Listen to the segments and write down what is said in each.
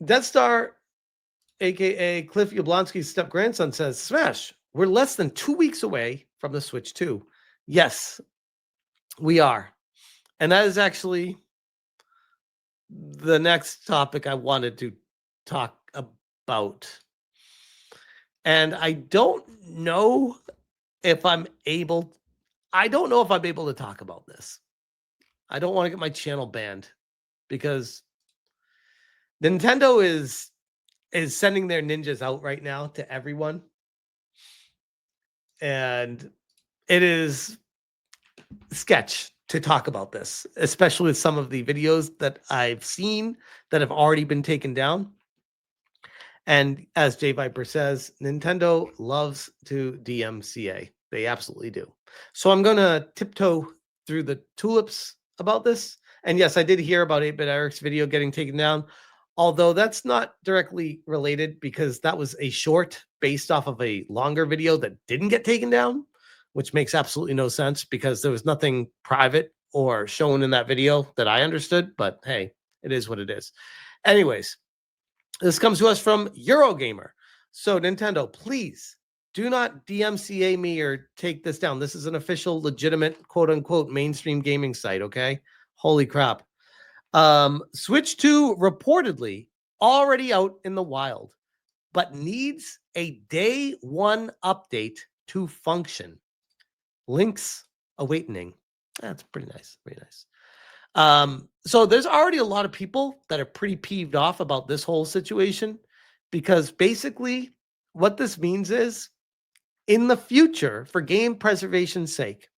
Death Star, aka Cliff Yablonsky's step-grandson, says, Smash, we're less than 2 weeks away from the Switch 2. Yes, we are. And that is actually the next topic I wanted to talk about. And I don't know if I'm able to talk about this. I don't want to get my channel banned because Nintendo is sending their ninjas out right now to everyone. And it is sketch to talk about this, especially with some of the videos that I've seen that have already been taken down. And as J Viper says, Nintendo loves to DMCA. They absolutely do. So I'm going to tiptoe through the tulips about this. And yes, I did hear about 8-Bit Eric's video getting taken down, although that's not directly related because that was a short based off of a longer video that didn't get taken down, which makes absolutely no sense because there was nothing private or shown in that video that I understood. But hey, it is what it is. Anyways, this comes to us from Eurogamer. So Nintendo, please do not DMCA me or take this down. This is an official, legitimate, quote unquote, mainstream gaming site. Okay. Holy crap. Switch 2 reportedly already out in the wild, but needs a day 1 update to function. Links awaiting. That's pretty nice. Very nice. So there's already a lot of people that are pretty peeved off about this whole situation because basically what this means is in the future, for game preservation's sake,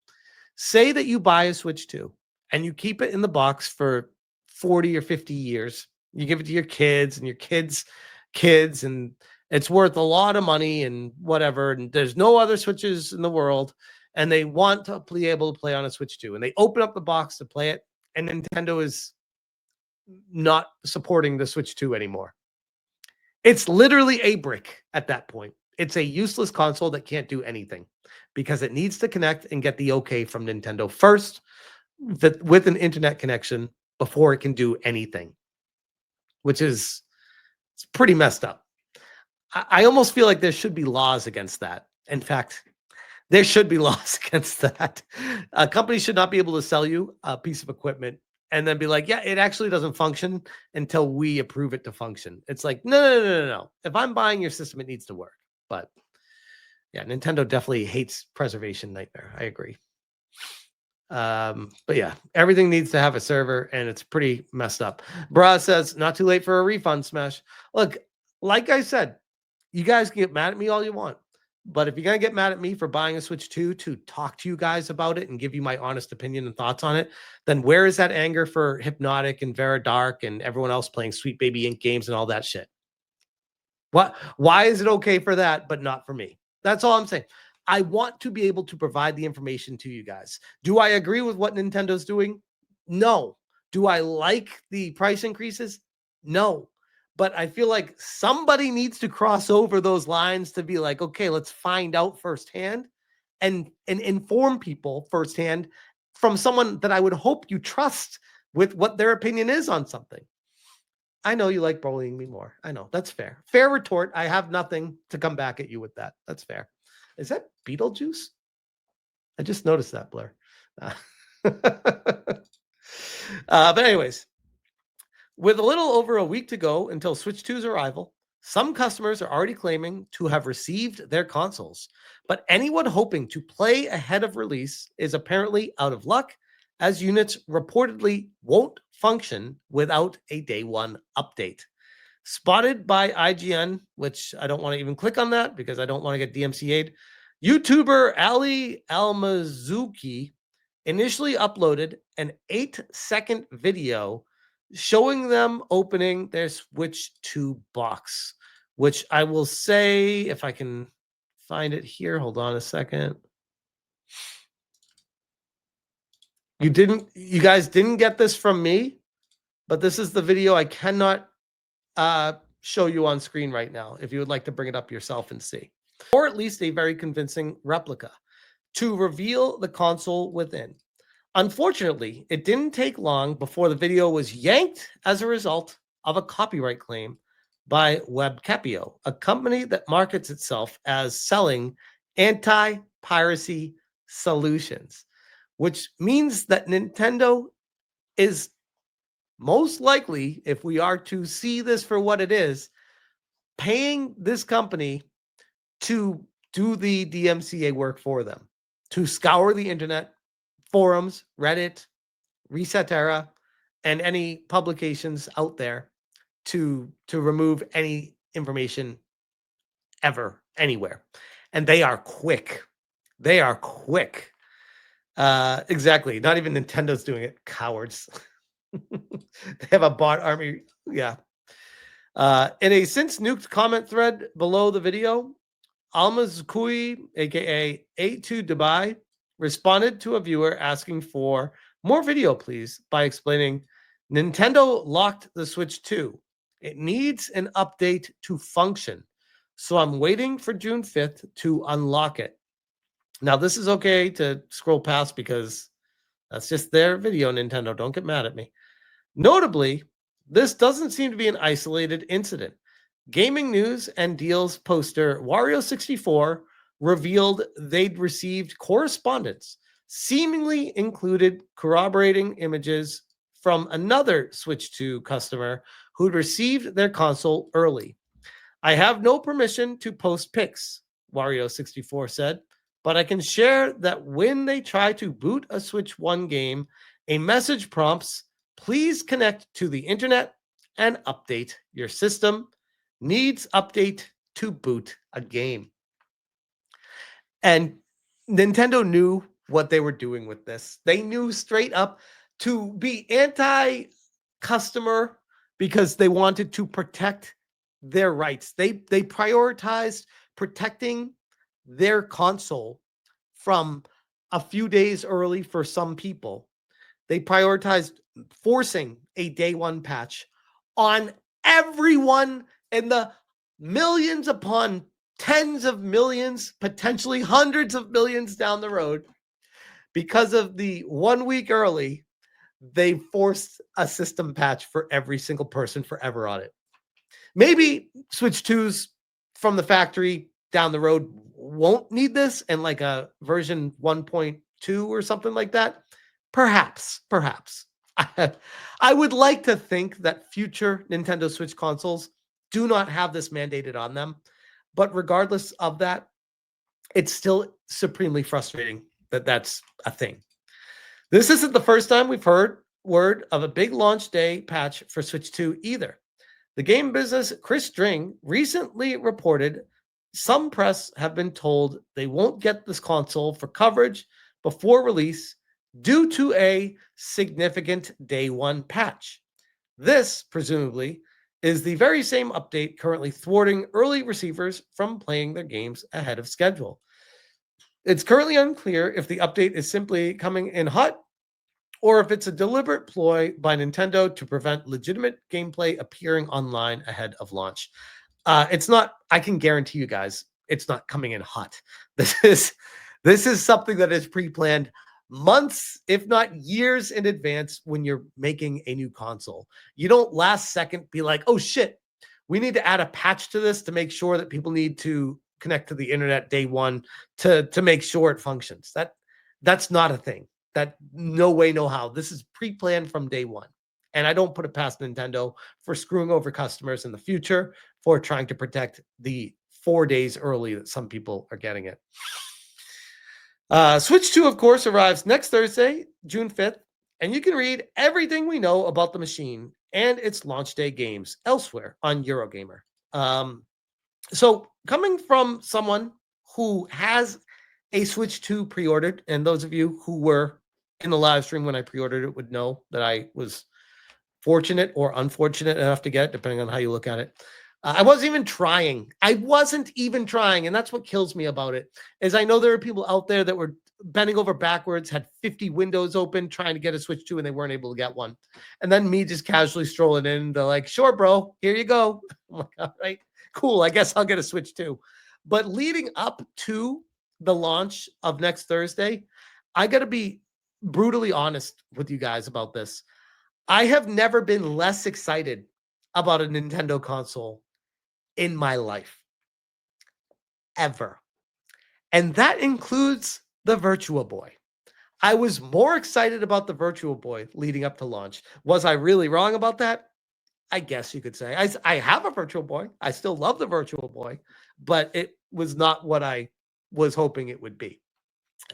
say that you buy a Switch 2 and you keep it in the box for 40 or 50 years. You give it to your kids and your kids' kids, and it's worth a lot of money and whatever. And there's no other Switches in the world. And they want to be able to play on a Switch 2. And they open up the box to play it. And Nintendo is not supporting the Switch 2 anymore. It's literally a brick at that point. It's a useless console that can't do anything because it needs to connect and get the okay from Nintendo first with an internet connection before it can do anything, which is it's pretty messed up. I almost feel like there should be laws against that. In fact, there should be laws against that. A company should not be able to sell you a piece of equipment and then be like, yeah, it actually doesn't function until we approve it to function. It's like, no. If I'm buying your system, it needs to work. But yeah, Nintendo definitely hates preservation nightmare. I agree. But yeah, everything needs to have a server and it's pretty messed up. Bra says, not too late for a refund, Smash. Look, like I said, you guys can get mad at me all you want. But if you're going to get mad at me for buying a Switch 2 to talk to you guys about it and give you my honest opinion and thoughts on it, then where is that anger for Hypnotic and Vera Dark and everyone else playing Sweet Baby Inc. games and all that shit? Why is it okay for that, but not for me? That's all I'm saying. I want to be able to provide the information to you guys. Do I agree with what Nintendo's doing? No. Do I like the price increases? No. But I feel like somebody needs to cross over those lines to be like, okay, let's find out firsthand and inform people firsthand from someone that I would hope you trust with what their opinion is on something. I know you like bullying me more. I know. That's fair. Fair retort. I have nothing to come back at you with that. That's fair. Is that Beetlejuice? I just noticed that, Blair. But anyways, with a little over a week to go until Switch 2's arrival, some customers are already claiming to have received their consoles. But anyone hoping to play ahead of release is apparently out of luck, as units reportedly won't function without a day 1 update. Spotted by IGN, which I don't want to even click on that because I don't want to get DMCA'd, YouTuber Ali Almazuki initially uploaded an 8-second video showing them opening their Switch 2 box, which I will say, if I can find it here, hold on a second. You guys didn't get this from me, but this is the video. I cannot show you on screen right now if you would like to bring it up yourself and see, or at least a very convincing replica to reveal the console within. Unfortunately, it didn't take long before the video was yanked as a result of a copyright claim by Webcapio, a company that markets itself as selling anti-piracy solutions, which means that Nintendo is most likely, if we are to see this for what it is, paying this company to do the DMCA work for them, to scour the internet, forums, Reddit, Resetera, and any publications out there to remove any information ever anywhere. And they are quick. They are quick. Exactly. Not even Nintendo's doing it. Cowards. They have a bot army. Yeah. In a since nuked comment thread below the video, Almazkui, aka A2 Dubai, responded to a viewer asking for more video, please, by explaining Nintendo locked the Switch 2. It needs an update to function. So I'm waiting for June 5th to unlock it. Now, this is okay to scroll past because that's just their video, Nintendo. Don't get mad at me. Notably, this doesn't seem to be an isolated incident. Gaming News and Deals poster Wario64 revealed they'd received correspondence, seemingly included corroborating images from another Switch 2 customer who'd received their console early. I have no permission to post pics, Wario64 said, but I can share that when they try to boot a Switch 1 game, a message prompts, please connect to the internet and update your system. Needs update to boot a game. And Nintendo knew what they were doing with this. They knew straight up to be anti-customer because they wanted to protect their rights. They prioritized protecting their console from a few days early for some people. They prioritized forcing a day one patch on everyone in the millions upon tens of millions, potentially hundreds of millions down the road. Because of the 1 week early, they forced a system patch for every single person forever on it. Maybe Switch 2s from the factory down the road won't need this, and like a version 1.2 or something like that. Perhaps. I would like to think that future Nintendo Switch consoles do not have this mandated on them. But regardless of that, it's still supremely frustrating that that's a thing. This isn't the first time we've heard word of a big launch day patch for Switch 2 either. The game business Chris String recently reported some press have been told they won't get this console for coverage before release due to a significant day one patch. This, presumably, is the very same update currently thwarting early receivers from playing their games ahead of schedule. It's currently unclear if the update is simply coming in hot or if it's a deliberate ploy by Nintendo to prevent legitimate gameplay appearing online ahead of launch. It's not, I can guarantee you guys, it's not coming in hot. This is something that is pre-planned months, if not years in advance when you're making a new console. You don't last second be like, oh shit, we need to add a patch to this to make sure that people need to connect to the internet day one to make sure it functions. That's not a thing. That no way, no how. This is pre-planned from day one. And I don't put it past Nintendo for screwing over customers in the future for trying to protect the 4 days early that some people are getting it. Switch 2, of course, arrives next Thursday, June 5th, and you can read everything we know about the machine and its launch day games elsewhere on Eurogamer. So coming from someone who has a Switch 2 pre-ordered, and those of you who were in the live stream when I pre-ordered it would know that I was fortunate or unfortunate enough to get it, depending on how you look at it. I wasn't even trying. And that's what kills me about it, is I know there are people out there that were bending over backwards, had 50 windows open, trying to get a Switch 2, and they weren't able to get one. And then me just casually strolling in, they're like, sure, bro, here you go. I'm like, all right, cool. I guess I'll get a Switch 2. But leading up to the launch of next Thursday, I got to be brutally honest with you guys about this. I have never been less excited about a Nintendo console in my life, ever. And that includes the Virtual Boy. I was more excited about the Virtual Boy leading up to launch. Was I really wrong about that? I guess you could say. I have a Virtual Boy. I still love the Virtual Boy, but it was not what I was hoping it would be.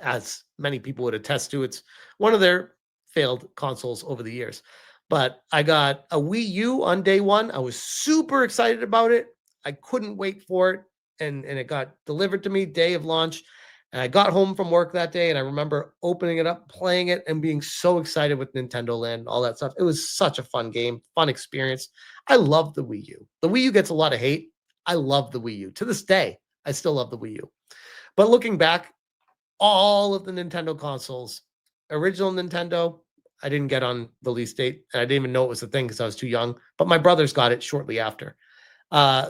As many people would attest to, it's one of their failed consoles over the years. But I got a Wii U on day one. I was super excited about it. I couldn't wait for it. And it got delivered to me day of launch. And I got home from work that day and I remember opening it up, playing it, and being so excited with Nintendo Land, all that stuff. It was such a fun game, fun experience. I love the Wii U. The Wii U gets a lot of hate. I love the Wii U. To this day, I still love the Wii U. But looking back, all of the Nintendo consoles, original Nintendo, I didn't get on release date. And I didn't even know it was a thing because I was too young. But my brothers got it shortly after.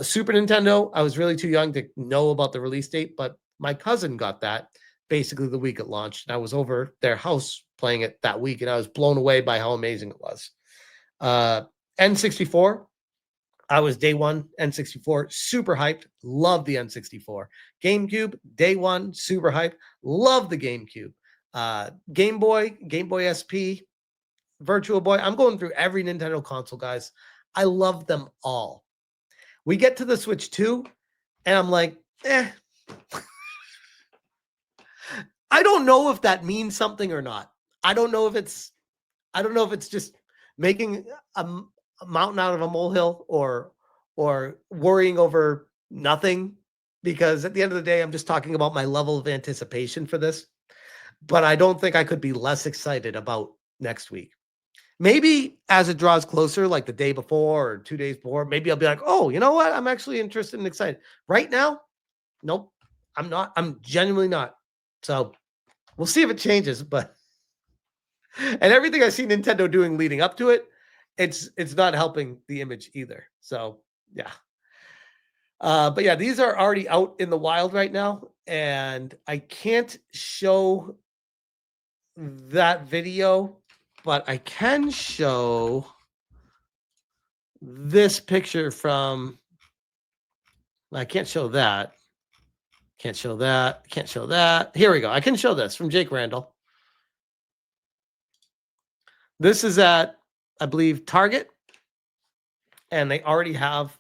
Super Nintendo, I was really too young to know about the release date, but my cousin got that basically the week it launched. And I was over their house playing it that week, and I was blown away by how amazing it was. N64, I was day one, N64, super hyped. Love the N64. GameCube, day one, super hyped. Love the GameCube. Game Boy SP, Virtual Boy. I'm going through every Nintendo console, guys. I love them all. We get to the Switch 2, and I'm like, I don't know if that means something or not. I don't know if it's just making a mountain out of a molehill or worrying over nothing, because at the end of the day, I'm just talking about my level of anticipation for this. But I don't think I could be less excited about next week. Maybe as it draws closer, like the day before or 2 days before, maybe I'll be like, oh, you know what? I'm actually interested and excited. Right now, nope, I'm not. I'm genuinely not. So we'll see if it changes. But and everything I see Nintendo doing leading up to it, it's not helping the image either. So yeah. But yeah, these are already out in the wild right now, and I can't show that video, but I can show this picture from, I can't show that. Can't show that. Can't show that. Here we go. I can show this from Jake Randall. This is at, I believe, Target, and they already have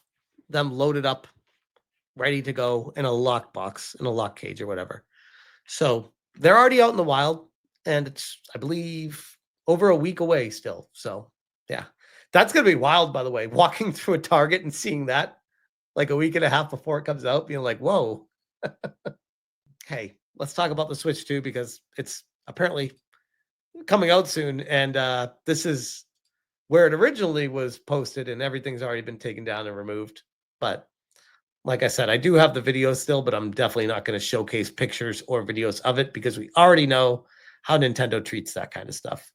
them loaded up, ready to go in a lockbox, in a lock cage or whatever. So they're already out in the wild, and it's, I believe, over a week away still. So yeah, that's going to be wild, by the way, walking through a Target and seeing that like a week and a half before it comes out, being like, whoa. Hey, let's talk about the Switch 2, because it's apparently coming out soon. And this is where it originally was posted, and everything's already been taken down and removed. But like I said, I do have the video still, but I'm definitely not going to showcase pictures or videos of it, because we already know how Nintendo treats that kind of stuff.